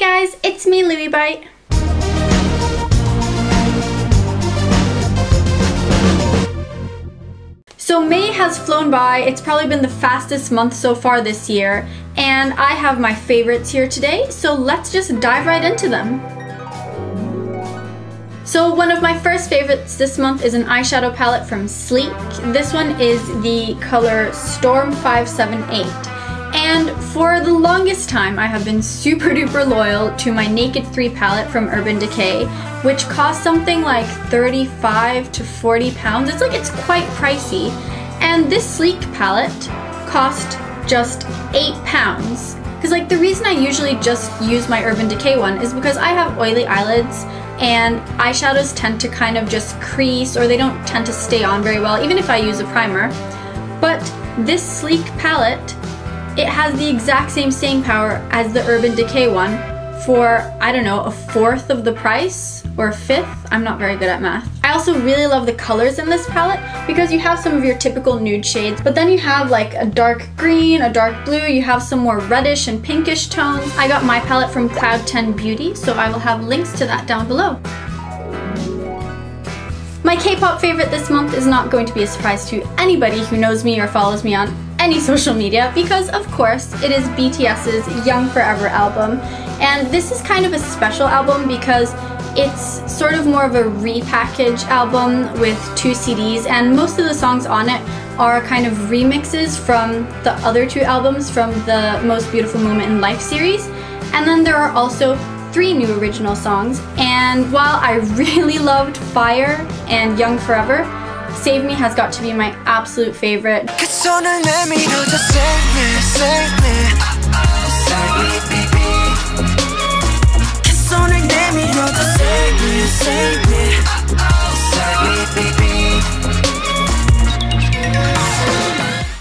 guys, it's me, Louie Bite. So May has flown by. It's probably been the fastest month so far this year, and I have my favorites here today, so let's just dive right into them. So one of my first favorites this month is an eyeshadow palette from Sleek. This one is the color Storm 578. And for the longest time, I have been super duper loyal to my Naked 3 palette from Urban Decay, which costs something like 35 to 40 pounds. It's quite pricey. And this Sleek palette cost just 8 pounds. Because the reason I usually just use my Urban Decay one is because I have oily eyelids and eyeshadows tend to kind of just crease, or they don't tend to stay on very well, even if I use a primer. But this Sleek palette, it has the exact same staying power as the Urban Decay one for, I don't know, a fourth of the price, or a fifth. I'm not very good at math. I also really love the colors in this palette because you have some of your typical nude shades, but then you have like a dark green, a dark blue, you have some more reddish and pinkish tones. I got my palette from Cloud 10 Beauty, so I will have links to that down below. My K-pop favorite this month is not going to be a surprise to anybody who knows me or follows me on any social media, because of course it is BTS's Young Forever album. And this is kind of a special album because it's sort of more of a repackaged album with 2 CDs, and most of the songs on it are kind of remixes from the other 2 albums from the Most Beautiful Moment in Life series. And then there are also 3 new original songs, and while I really loved Fire and Young Forever, Save Me has got to be my absolute favorite.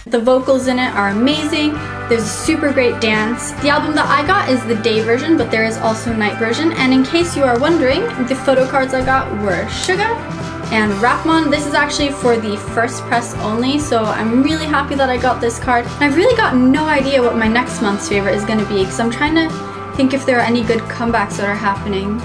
The vocals in it are amazing. There's a super great dance. The album that I got is the day version, but there is also a night version. And in case you are wondering, the photo cards I got were Suga and Rapmon. This is actually for the first press only, so I'm really happy that I got this card. And I've really got no idea what my next month's favorite is going to be, because I'm trying to think if there are any good comebacks that are happening.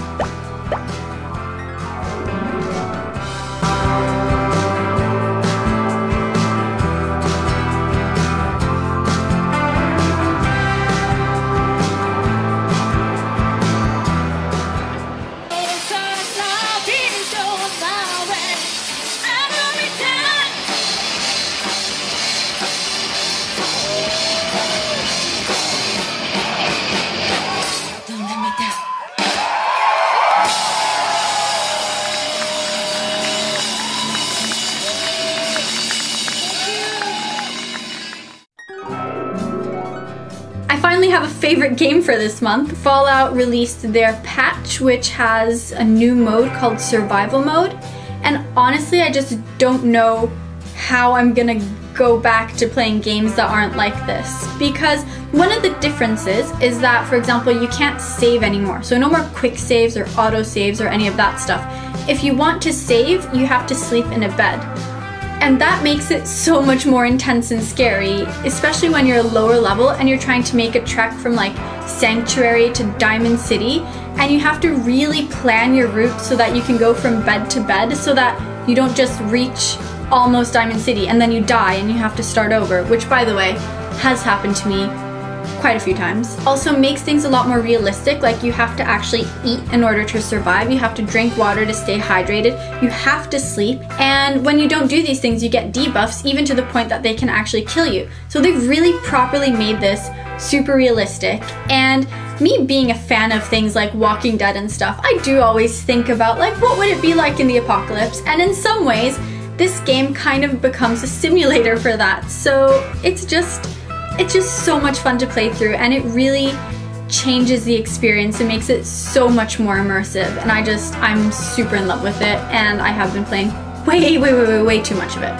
I finally have a favorite game for this month. Fallout released their patch, which has a new mode called Survival Mode. And honestly, I just don't know how I'm gonna go back to playing games that aren't like this. Because one of the differences is that, for example, you can't save anymore. So no more quick saves or auto saves or any of that stuff. If you want to save, you have to sleep in a bed. And that makes it so much more intense and scary, especially when you're lower level and you're trying to make a trek from like Sanctuary to Diamond City, and you have to really plan your route so that you can go from bed to bed, so that you don't just reach almost Diamond City and then you die and you have to start over, which, by the way, has happened to me quite a few times. Also makes things a lot more realistic, like you have to actually eat in order to survive, you have to drink water to stay hydrated, you have to sleep, and when you don't do these things you get debuffs, even to the point that they can actually kill you. So they've really properly made this super realistic, and me being a fan of things like Walking Dead and stuff, I do always think about like, what would it be like in the apocalypse? And in some ways this game kind of becomes a simulator for that. So it's just so much fun to play through, and it really changes the experience and makes it so much more immersive, and I'm super in love with it, and I have been playing way too much of it.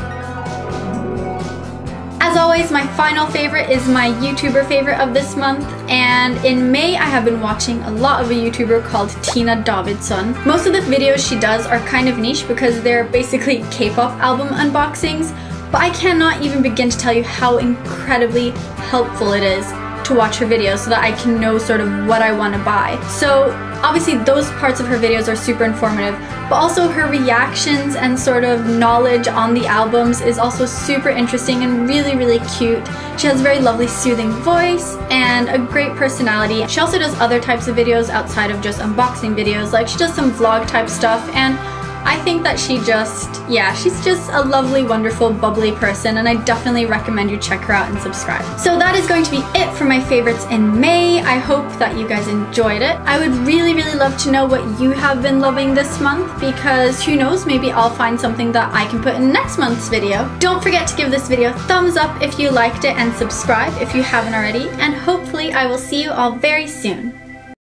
As always, my final favorite is my YouTuber favorite of this month, and in May I have been watching a lot of a YouTuber called Tina Davidson. Most of the videos she does are kind of niche because they're basically K-pop album unboxings, but I cannot even begin to tell you how incredibly helpful it is to watch her videos so that I can know sort of what I want to buy. So obviously those parts of her videos are super informative, but also her reactions and sort of knowledge on the albums is also super interesting and really, really cute. She has a very lovely soothing voice and a great personality. She also does other types of videos outside of just unboxing videos, like she does some vlog type stuff, and I think that she's just a lovely, wonderful, bubbly person, and I definitely recommend you check her out and subscribe. So that is going to be it for my favorites in May. I hope that you guys enjoyed it. I would really, really love to know what you have been loving this month, because who knows, maybe I'll find something that I can put in next month's video. Don't forget to give this video a thumbs up if you liked it and subscribe if you haven't already, and hopefully I will see you all very soon.